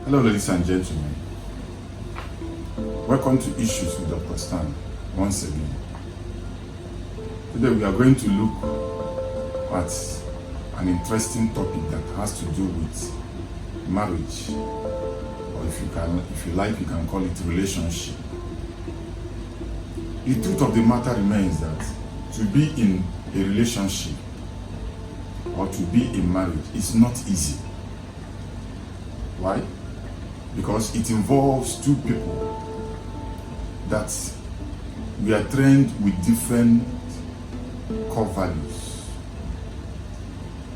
Hello, ladies and gentlemen. Welcome to Issues with Dr. Stan once again. Today we are going to look at an interesting topic that has to do with marriage, or if you like, you can call it relationship. The truth of the matter remains that to be in a relationship or to be in marriage is not easy. Why? Because it involves two people that we are trained with different core values,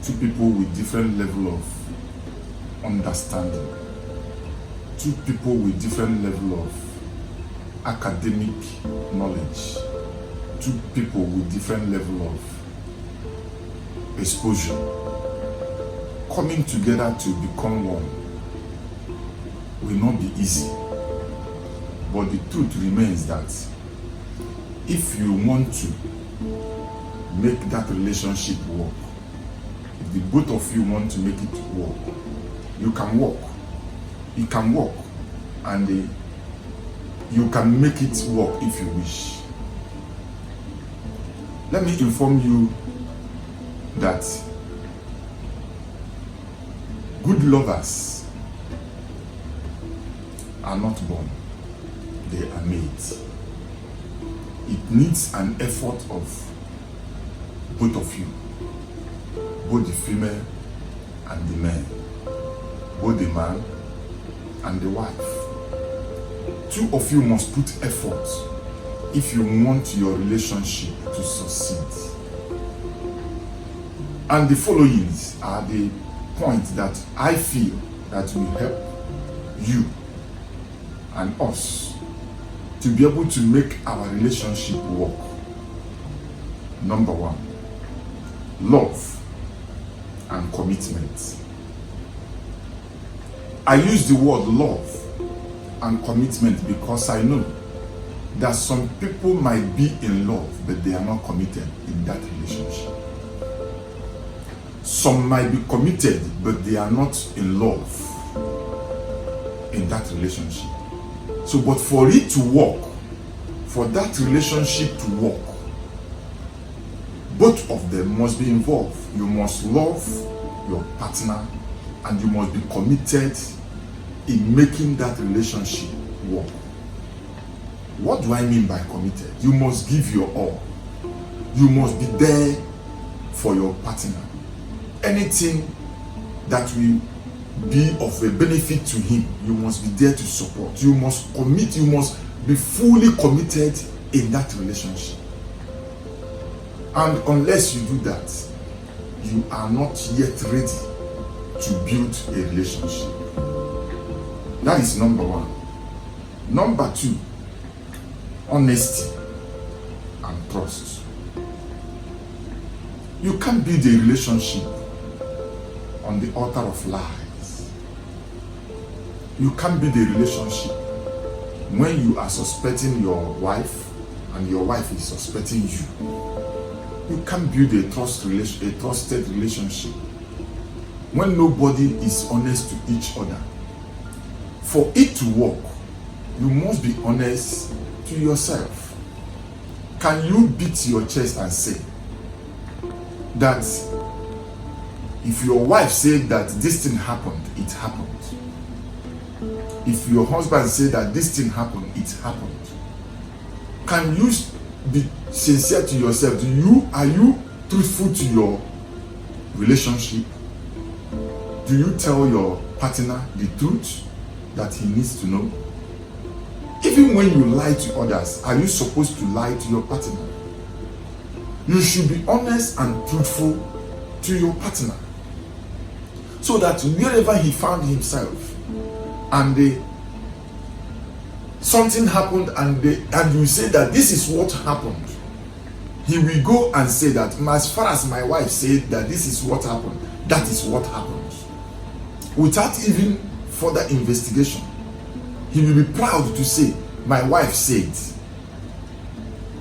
two people with different level of understanding, two people with different level of academic knowledge, two people with different level of exposure coming together to become one will not be easy. But the truth remains that if you want to make that relationship work, if the both of you want to make it work, you can work. You can work, and you can make it work if you wish. Let me inform you that good lovers are not born, they are made. It needs an effort of both of you, both the female and the man, both the man and the wife. Two of you must put effort if you want your relationship to succeed. And the following are the points that I feel that will help you and us to be able to make our relationship work. Number one, love and commitment. I use the word love and commitment because I know that some people might be in love but they are not committed in that relationship. Some might be committed but they are not in love in that relationship. So, but for it to work, for that relationship to work, both of them must be involved. You must love your partner and you must be committed in making that relationship work. What do I mean by committed? You must give your all. You must be there for your partner. Anything that will be of a benefit to him, you must be there to support. You must commit, you must be fully committed in that relationship. And unless you do that, you are not yet ready to build a relationship. That is number one. Number two, honesty and trust. You can't build a relationship on the altar of lies. You can't build a relationship when you are suspecting your wife and your wife is suspecting you. You can't build a trusted relationship when nobody is honest to each other. For it to work, you must be honest to yourself. Can you beat your chest and say that if your wife said that this thing happened, it happened? If your husband said that this thing happened, it happened. Can you be sincere to yourself? Are you truthful to your relationship? Do you tell your partner the truth that he needs to know? Even when you lie to others, are you supposed to lie to your partner? You should be honest and truthful to your partner, so that wherever he found himself and something happened and you say that this is what happened, he will go and say that as far as my wife said that this is what happened, that is what happened, without even further investigation. He will be proud to say, my wife said,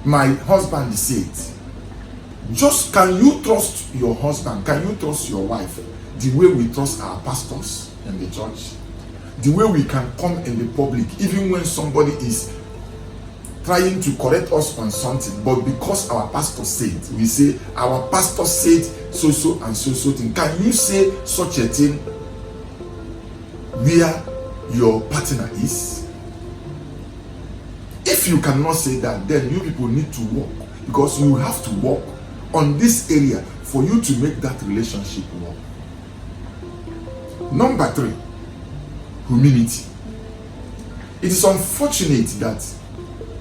my husband said. Just, can you trust your husband? Can you trust your wife the way we trust our pastors in the church? the way we can come in the public, even when somebody is trying to correct us on something, but because our pastor said, we say, our pastor said so and so thing. Can you say such a thing where your partner is? If you cannot say that, then you people need to work, because you have to work on this area for you to make that relationship work. Number 3, humility. It is unfortunate that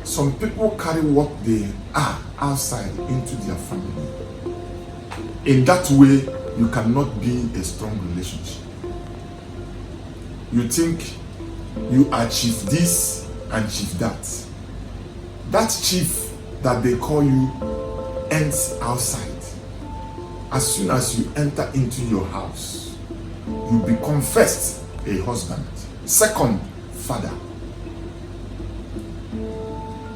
some people carry what they are outside into their family. In that way, you cannot be a strong relationship. You think you are chief this and chief that. That chief that they call you ends outside. As soon as you enter into your house, you become first a husband, second father.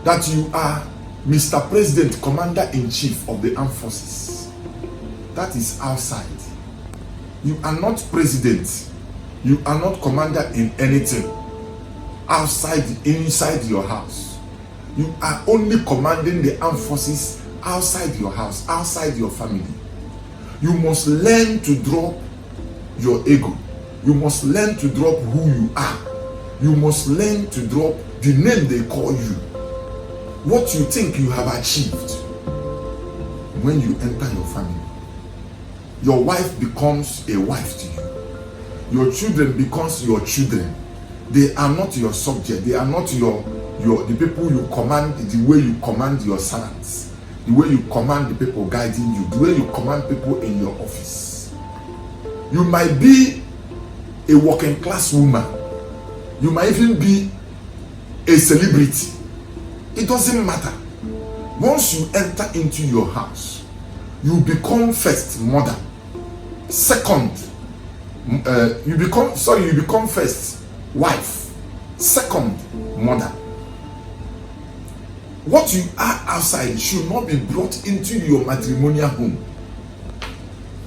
That you are Mr. President, Commander-in-Chief of the Armed Forces. That is outside. You are not president. You are not commander in anything outside, inside your house. You are only commanding the armed forces outside your house, outside your family. You must learn to drop your ego. You must learn to drop who you are. You must learn to drop the name they call you. What you think you have achieved when you enter your family. Your wife becomes a wife to you. Your children becomes your children. They are not your subject. They are not the people you command, the way you command your servants, the way you command the people guiding you, the way you command people in your office. You might be a working class woman. You might even be a celebrity. It doesn't matter. Once you enter into your house, you become first mother, second, you become first wife, second mother. What you are outside should not be brought into your matrimonial home.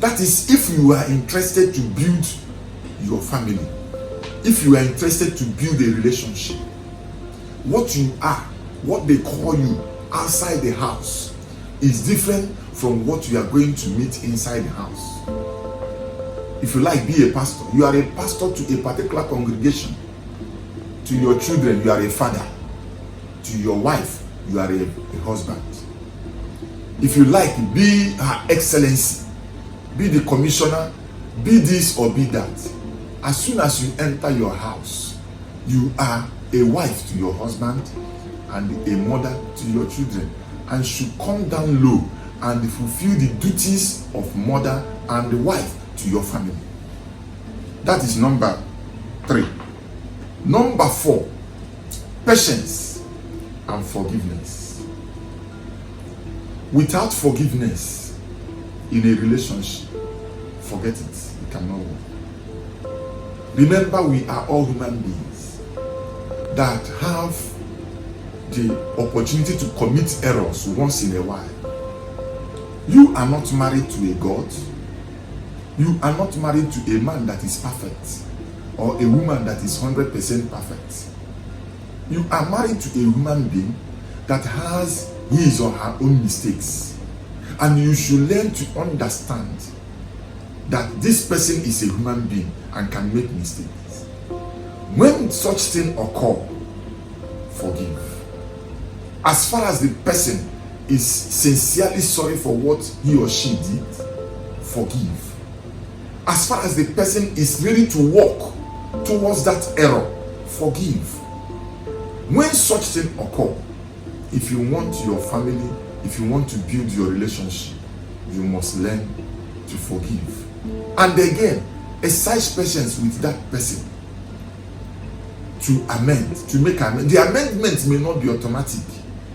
That is, if you are interested to build your family, if you are interested to build a relationship, what you are, what they call you outside the house is different from what you are going to meet inside the house. If you like, be a pastor. You are a pastor to a particular congregation. To your children, you are a father. To your wife, you are a husband. If you like, be Her Excellency, be the commissioner, be this or be that. As soon as you enter your house, you are a wife to your husband and a mother to your children, and should come down low and fulfill the duties of mother and wife to your family. That is number 3. Number 4, patience and forgiveness. Without forgiveness in a relationship, forget it. It cannot work. Remember, we are all human beings that have the opportunity to commit errors once in a while. You are not married to a God. You are not married to a man that is perfect or a woman that is 100% perfect. You are married to a human being that has his or her own mistakes, and you should learn to understand that this person is a human being and can make mistakes. When such thing occur, forgive. As far as the person is sincerely sorry for what he or she did, forgive. As far as the person is ready to walk towards that error, forgive. When such thing occur, if you want your family, if you want to build your relationship, you must learn to forgive. And again, exercise patience with that person to amend, to make amendment. The amendment may not be automatic.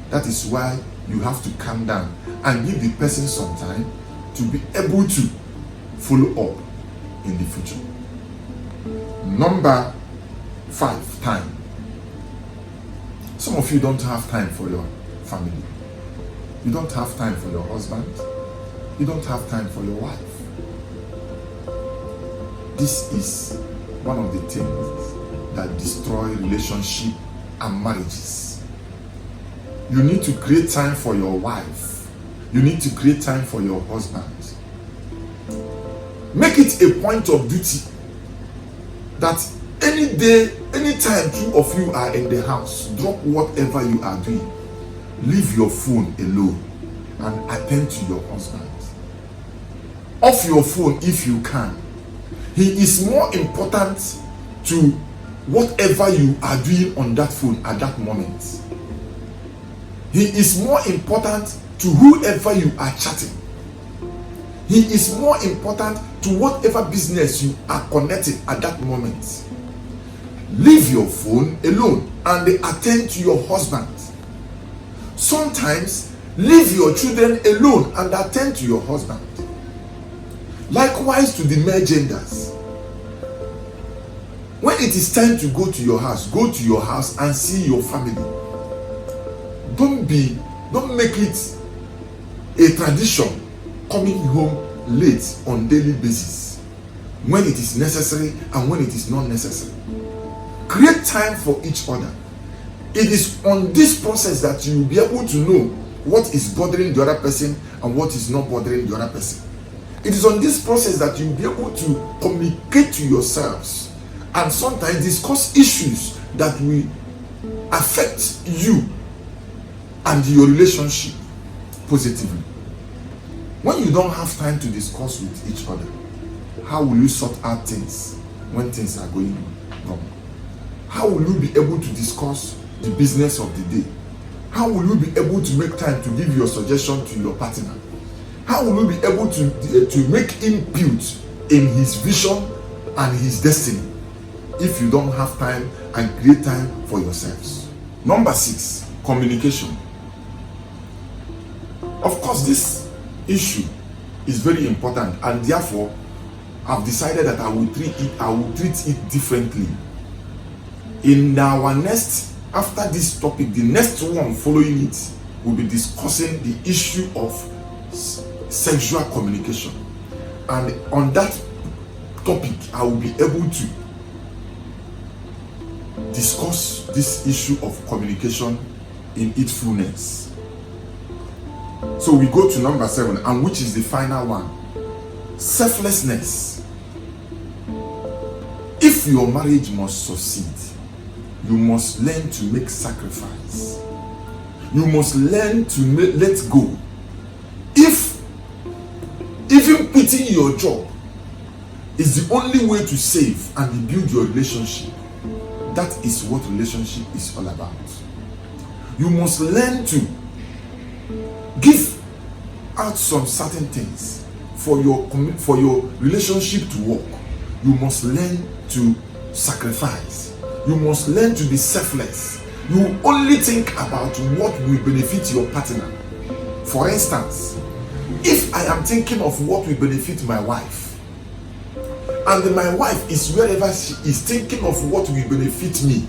That is why you have to calm down and give the person some time to be able to follow up in the future. Number 5, time. Some of you don't have time for your family. You don't have time for your husband. You don't have time for your wife. This is one of the things that destroy relationship and marriages. You need to create time for your wife. You need to create time for your husband. Make it a point of duty that any day, anytime two of you are in the house, drop whatever you are doing, leave your phone alone and attend to your husband. Off your phone if you can. He is more important to whatever you are doing on that phone at that moment. He is more important to whoever you are chatting. He is more important to whatever business you are connected at that moment. Leave your phone alone and attend to your husband. Sometimes leave your children alone and attend to your husband. Likewise to the male genders. When it is time to go to your house and see your family. Don't make it a tradition coming home late on daily basis when it is necessary and when it is not necessary. Create time for each other. It is on this process that you will be able to know what is bothering the other person and what is not bothering the other person. It is on this process that you will be able to communicate to yourselves and sometimes discuss issues that will affect you and your relationship positively. When you don't have time to discuss with each other, how will you sort out things when things are going wrong? How will you be able to discuss the business of the day? How will you be able to make time to give your suggestion to your partner? How will you be able to make input in his vision and his destiny if you don't have time and create time for yourselves? Number 6, communication. Of course, this issue is very important, and therefore I've decided that I will treat it differently. In our next, after this topic, the next one following it will be discussing the issue of sexual communication, and on that topic I will be able to discuss this issue of communication in its fullness. So we go to number 7, and which is the final one: selflessness. If your marriage must succeed, you must learn to make sacrifice. You must learn to let go. If even quitting your job is the only way to save and build your relationship, that is what relationship is all about. You must learn to give out some certain things for your relationship to work. You must learn to sacrifice. You must learn to be selfless. You only think about what will benefit your partner. For instance, if I am thinking of what will benefit my wife, and my wife is wherever she is thinking of what will benefit me,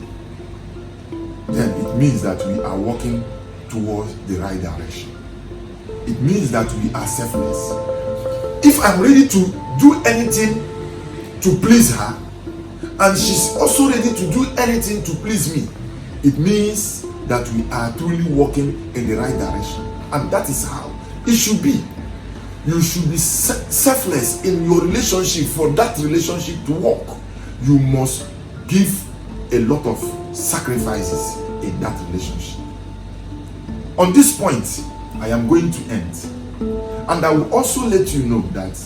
then it means that we are walking towards the right direction. It means that we are selfless. If I'm ready to do anything to please her, and she's also ready to do anything to please me, it means that we are truly walking in the right direction. And that is how it should be. You should be selfless in your relationship. For that relationship to work, you must give a lot of sacrifices in that relationship. On this point, I am going to end, and I will also let you know that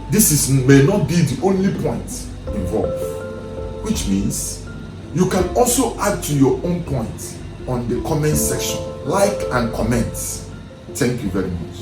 this may not be the only point involved, which means you can also add to your own point on the comment section. Like and comment. Thank you very much.